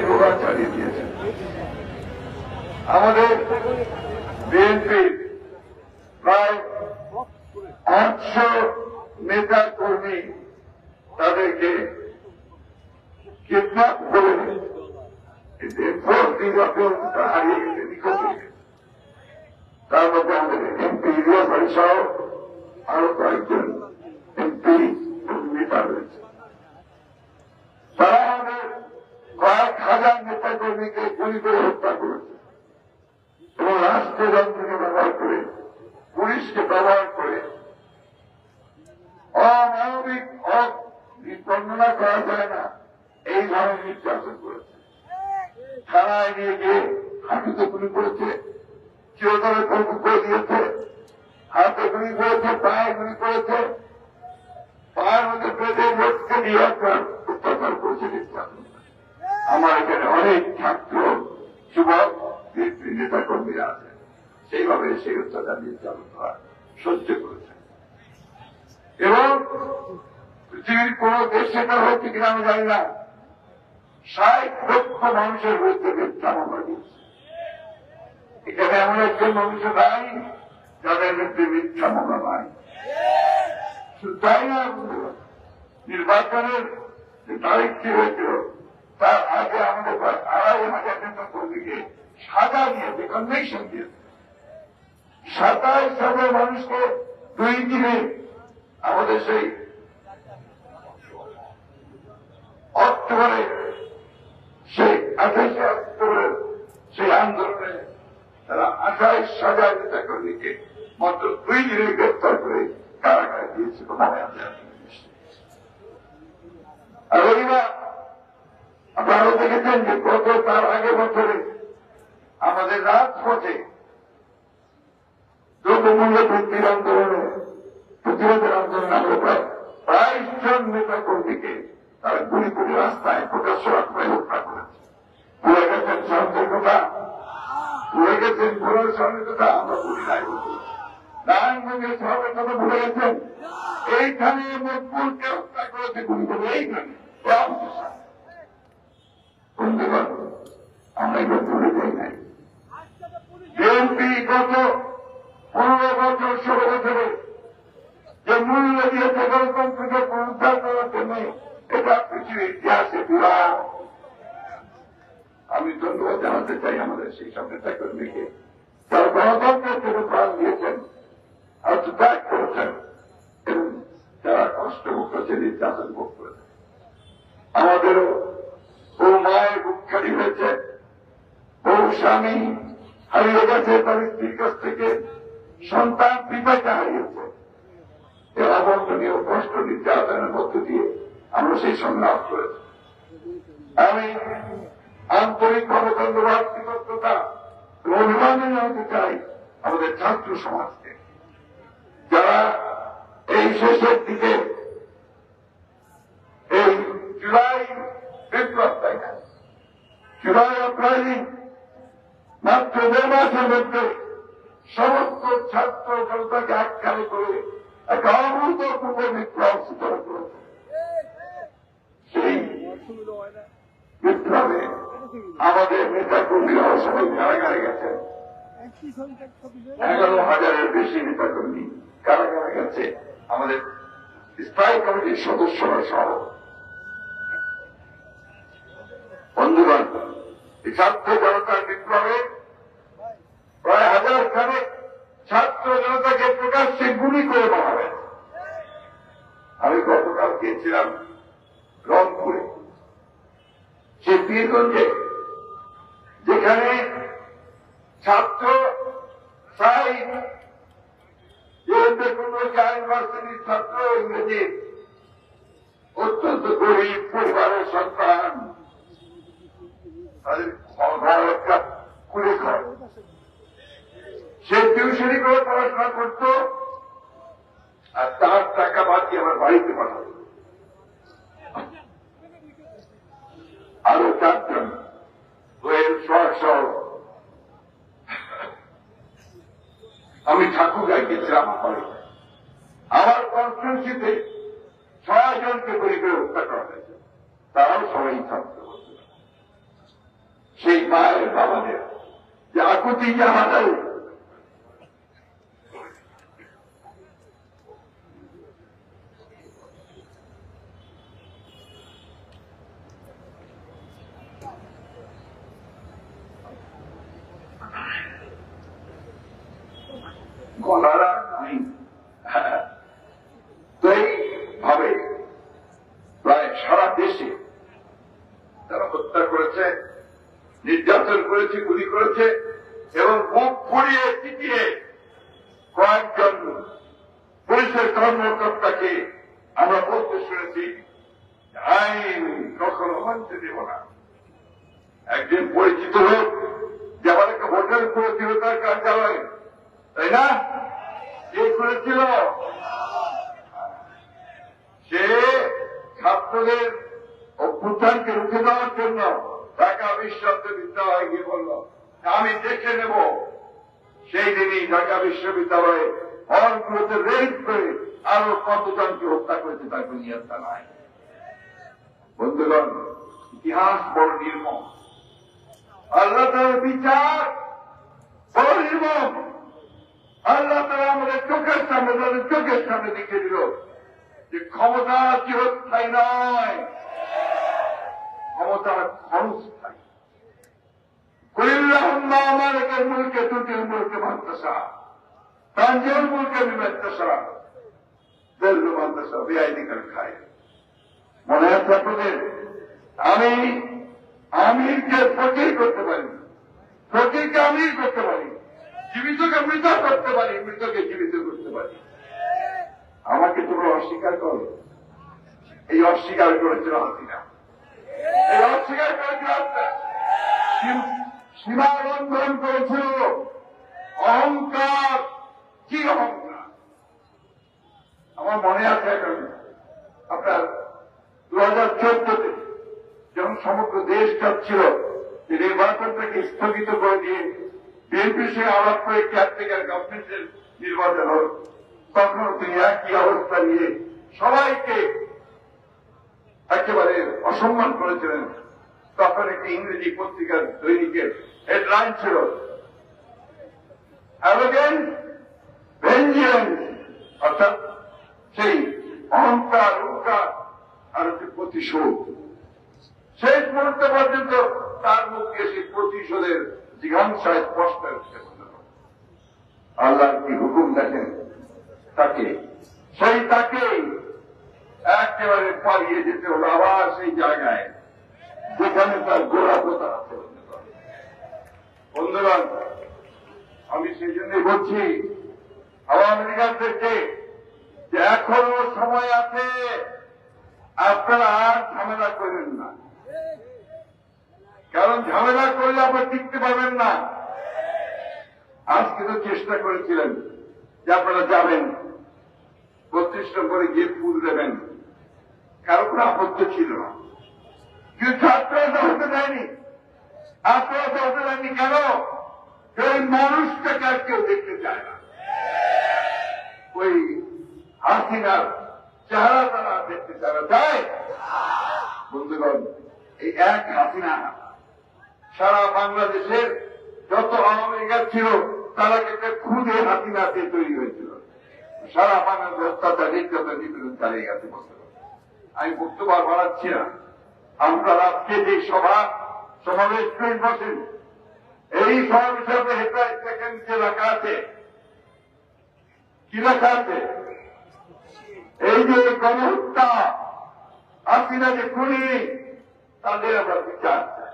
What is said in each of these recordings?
প্রকাশ চালিয়ে দিয়েছেন। আমাদের বিএনপির প্রায় 800 নেতা কর্মী তাদেরকে কিডন্যাপ করে হারিয়ে গেছে, নিখোঁজ হয়ে গেছে। তার মধ্যে আমাদের এমপি ইলিয়াস আলী সহ আরো কয়েকজন এমপি নেতা রয়েছে। তারা আমাদের কয়েক হাজার নেতা কর্মীকে গুলি করে হত্যা করেছে এবং রাষ্ট্রযন্ত্রকে ব্যবহার করে, পুলিশকে ব্যবহার করে অমানবিক বর্ণনা করা যায় না এই ধরনের নির্যাতন করেছে। থানায় নিয়ে গিয়ে হাঁটুতে গুলি করেছে, চিরতরে কর্ম করে দিয়েছে, হাতে গুলি করেছে, পায়ে গুলি করেছে, পায়ের মধ্যে বেঁধে লোককে নিয়ে আপনার অত্যাচার করেছে, নির্যাতন। আমার এখানে অনেক ছাত্র যুবক নেতা কর্মীরা আছে, সেইভাবে সেই অত্যাচার নির্যাতন করা সহ্য করেছে। এবং পৃথিবীর কোন দেশ সেটা হচ্ছে কিনা আমি জানি না, 60 লক্ষ মানুষের বিরুদ্ধে মিথ্যা মামলা দিয়েছে। এখানে এমন একজন মানুষ নাই যাদের বিরুদ্ধে মিথ্যা মামলা নাই। শুধু তাই না, নির্বাচনের যে তারিখটি হয়েছিল তার আগে আমাদের 2,500 নেতা কর্মীকে সাজা দিয়েছে, কনভেকশন দিয়েছে। 27,000 মানুষকে 2 দিনে আমাদের সেই অক্টোবরে, সেই 28 অক্টোবরের সেই আন্দোলনে তারা 28,000 নেতা কর্মীকে মাত্র 2 দিনে গ্রেপ্তার করে কারাগারে দিয়েছিল। আপনারাও দেখেছেন যে গত তার আগের বছরে আমাদের রাজপথে দ্রব্যমূল্য বৃদ্ধির আন্দোলনে, প্রতিরোধের আন্দোলনে আমরা প্রায় 22 জন নেতা কর্মীকে তারা গুলি করে রাস্তায় প্রকাশ্য রাস্তায় হত্যা করেছে। ভুলে গেছেন শান্তির কথা, ভুলে গেছেন ভোরের সামনের কথা, আমরা বলি নাই। নারায়ণগঞ্জের সবের কথা ভুলে গেছেন, এইখানে মকবুলকে হত্যা করেছে গুলি করে, এইখানে আমরা এগুলো ভুলে যাই নাই। বিএনপি গত 15 বছর 16 বছরে যে মূল্য দিয়েছে গণতন্ত্রকে পুনরুদ্ধার করার জন্য, এটা পৃথিবীর ইতিহাসে বিরাট। আমি ধন্যবাদ জানাতে চাই আমাদের সেই সব নেতা কর্মীকে, যারা গণতন্ত্রের জন্য প্রাণ দিয়েছেন, আত্মত্যাগ করেছেন এবং যারা কষ্ট ভোগ করেছে, নির্যাতন ভোগ করেছেন। আমাদেরও বহু মায়ের বুক খালি হয়েছে, বহু স্বামী হারিয়ে গেছে, তার স্ত্রীর কাছ থেকে সন্তান পিতাকে হারিয়েছে। এর অবর্ণনীয় কষ্ট নির্যাতনের মধ্য দিয়ে আমরা সেই সংগ্রাম করেছি। আমি আন্তরিকভাবে ধন্যবাদ, কৃতজ্ঞতা এবং অভিনন্দন জানাতে চাই আমাদের ছাত্র সমাজকে, যারা এই শেষের দিকে এই জুলাই বিপ্লব, তাই না, জুলাই অপ্রাইলিং মাত্র 2 মাসের মধ্যে সমস্ত ছাত্র জনতাকে আখ্যান করে একটা অভূতপূর্ব বিপ্লব সূচনা করেছে। সেই বিপ্লবে আমাদের নেতা কর্মীরাও সবাই কারাগারে গেছেন। 11,000-এর বেশি নেতা কর্মী কারাগারে গেছে, আমাদের স্থায়ী কমিটির সদস্যরা সহ। বন্ধুগণ, এই ছাত্র জনতার বিপ্লবে প্রায় 1000 খানে ছাত্র জনতাকে প্রকাশ্যে গুলি করে মারা হয়েছে। আমি গতকাল গিয়েছিলাম রংপুরে, সে পীরগঞ্জে, যেখানে ছাত্র ইউনিভার্সিটির ছাত্র, ইংরেজি অত্যন্ত গরিব পরিবারের সন্তান, তাদের একটা কুড়ে ঘর, সে টিউশনি করে পড়াশোনা করত আর তার টাকা বাদ দিয়ে আমার বাড়িতে পাঠাতো। আরো 4 জন সহ আমি ঠাকুরগাঁয় গেছিলাম। আমার কনস্টিটিউন্সিতে 6 জনকে গুলি করে হত্যা করা হয়েছে, তারাও সবাই ছাত্র। কুচি জাহাজ গলারা নাই। তো এইভাবে প্রায় সারা দেশে তারা হত্যা করেছে, নির্যাতন করেছে, গুলি করেছে এবং মুখ পুড়িয়ে চিটিয়ে কয়েকজন পুলিশের কর্মকর্তাকে আমরা বলতে শুনেছি আইন কখনো মানতে দেব না। একজন পরিচিত লোক যে আমার একটা হোটেল করেছিল তার কার্যালয়, তাই না? কে করেছিল? সে ছাত্রদের অভ্যুত্থানকে রুখে দেওয়ার জন্য ঢাকা বিশ্ববিদ্যালয়ে গিয়ে বলল আমি দেখে নেব। সেই দিনই ঢাকা বিশ্ববিদ্যালয়ে হলগুলোতে রেড করে আরো কতজনকে হত্যা করেছে তার কোনো নিয়ন্ত্রণ নাই। বন্ধুগণ, ইতিহাস বড় নির্মম, আল্লাহ তাআলার বিচার বড় নির্মম। আল্লাহ তাআলা আমাদের চোখের সামনে, তাদের চোখের সামনে দেখিয়ে দিল যে ক্ষমতা চিরস্থায়ী নয়, ক্ষমতা ক্ষণস্থায়ী। কুল্লাহুম্মা মালিকাল মুলকি তুতিল মুলকা মান তাশা তানজিউল মুলকা মিম্মান তাশা তুযিল্লু মান তাশা বিয়াদিকাল খায়র। মনে আছে আপনাদের? আমি আমিরকে ফকির করতে পারি, ফকিরকে আমির করতে পারি, জীবিতকে মৃত করতে পারি, মৃতকে জীবিত করতে পারি। আমাকে তোমরা অস্বীকার করো। এই অস্বীকার করেছিল হাসিনা, এই অস্বীকার করেছিল সীমা লঙ্ঘন করেছিল। অহংকার, কি অহংকার! আমার মনে আছে এখন আপনার 2014-তে যখন সমগ্র দেশ চাচ্ছিল যে নির্বাচনটাকে স্থগিত করে দিয়ে বিএনপির সঙ্গে আলাপ করে কেয়ারটেকার গভর্নমেন্টের নির্বাচন হল, তখন তিনি একই অবস্থা নিয়ে সবাইকে একেবারে অসম্মান করেছিলেন। তখন একটি ইংরেজি পত্রিকার দৈনিকের হেডলাইন ছিল অ্যারোগেন্স ভেঞ্জিয়েন্স, অর্থাৎ সেই অহংকার, অহংকার আর হচ্ছে প্রতিশোধ। শেষ মুহূর্ত পর্যন্ত তার মুখে সেই প্রতিশোধের জিঘাংসায় স্পষ্ট হচ্ছে। আল্লাহ কি হুকুম দেখেন, তাকে একেবারে পালিয়ে যেতে হলো আবার সেই জায়গায় যেখানে তার গোড়া পোতা আছে। বন্ধুগণ, আমি সেই জন্যই বলছি আওয়ামী লীগারদেরকে যে এখনো সময় আছে, আপনারা আর ঝামেলা করেন না, কারণ ঝামেলা করলে আপনারা টিকতে পারবেন না। আজকে তো চেষ্টা করেছিলেন যে আপনারা যাবেন 32 নম্বরে গিয়ে ফুল দেবেন, কারো কোনো আপত্তি ছিল না, কিন্তু ছাত্ররা তো হতে দেয়নি। আপনারা তো হতে দেয়নি কেন? ওই মানুষটাকে আর কেউ দেখতে চায় না, ওই হাসিনার চেহারা তারা দেখতে চায়। বন্ধুগণ, এই এক হাসিনা সারা বাংলাদেশের যত আওয়ামী লীগ ছিল তারা কিন্তু খুদে হাসিনাতে তৈরি হয়েছিল। সারা বাংলাদেশ অত্যাচার, নির্যাতন, নিপীড়ন চালিয়ে গেছে। আমি বক্তব্য বাড়াচ্ছি না। আমরা আজকে যে সমাবেশ করে বসেন, এই সমাবেশে হেডলাইন দেখেন যে লেখা আছে, কি লেখা আছে? এই যে গণহত্যা, হাসিনা যে খুনি, তাদের আমরা বিচার চাই।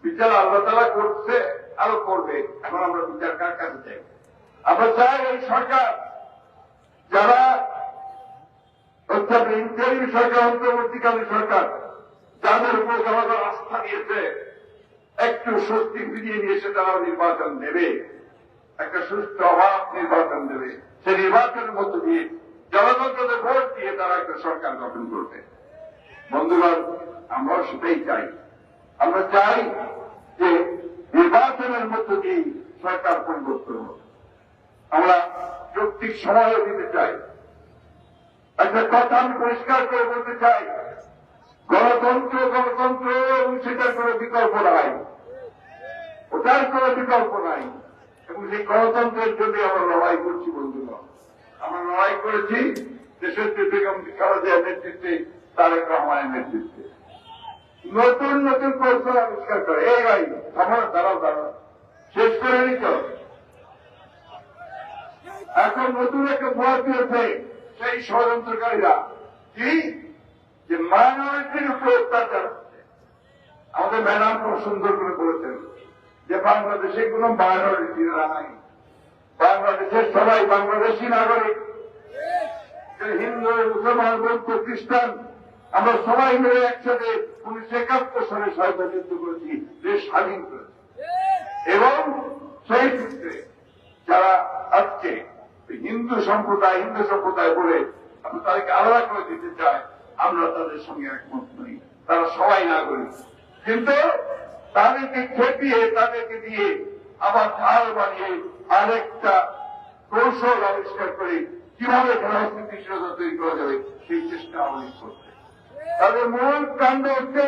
বিচার আল্লাহ তাআলা করছে, আরো করবে। এখন আমরা বিচার কার কাছে চাই? আমরা চাই এই সরকার, যারা অর্থাৎ ইন্টারিম সরকার, অন্তর্বর্তীকালীন সরকার, যাদের উপর জনগণ আস্থা দিয়েছে, একটু স্বস্তি ফিরিয়ে নিয়ে এসে তারা নির্বাচন দেবে, একটা সুস্থ অবাধ নির্বাচন দেবে। সেই নির্বাচনের মধ্য দিয়ে জনগণ তাদের ভোট দিয়ে তারা একটা সরকার গঠন করবে। বন্ধুগণ, আমরাও সেটাই চাই। আমরা চাই যে নির্বাচনের মধ্য দিয়ে সরকার পরিবর্তন হবে। আমরা যৌক্তিক সময়ও দিতে চাই। একটা কথা আমি পরিষ্কার করে বলতে চাই, গণতন্ত্র এবং সেটার কোনো বিকল্প নাই, ওটার কোন কোনো বিকল্প নাই এবং সেই গণতন্ত্রের জন্য আমরা লড়াই করছি বন্ধুরা। আমরা লড়াই করেছি দেশের বেগম খালেদা জিয়ার নেতৃত্বে, তারেক রহমানের নেতৃত্বে। নতুন নতুন কৌশল আবিষ্কার করে এই ভাই আমার দাঁড়াও শেষ করে নিত। এখন নতুন একটা ভয় পেয়েছে সেই ষড়যন্ত্রকারীরা কি যে মাইনরিটির উপর অত্যাচার হচ্ছে। আমাদের ম্যাডাম খুব সুন্দর করে বলেছেন যে বাংলাদেশে কোন মাইনরিটিরা নাই, বাংলাদেশের সবাই বাংলাদেশী নাগরিক। হিন্দু, মুসলমান, বৌদ্ধ, খ্রিস্টান আমরা সবাই মিলে একসাথে 1971 সালে স্বাধীনতা যুদ্ধ করেছি, দেশ স্বাধীন করেছি। এবং সেই ক্ষেত্রে যারা আজকে হিন্দু সম্প্রদায় বলে আমরা তাদেরকে আলাদা করে দিতে চাই, আমরা তাদের সঙ্গে একমত নই। তারা সবাই নাগরিক, কিন্তু তাদেরকে খেপিয়ে তাদেরকে দিয়ে আবার ঢাল বানিয়ে আরেকটা কৌশল আবিষ্কার করে কিভাবে রাজনীতিশীলতা তৈরি করা যাবে সেই চেষ্টা আমাদের করছে। তাদের মূল কাণ্ড হচ্ছে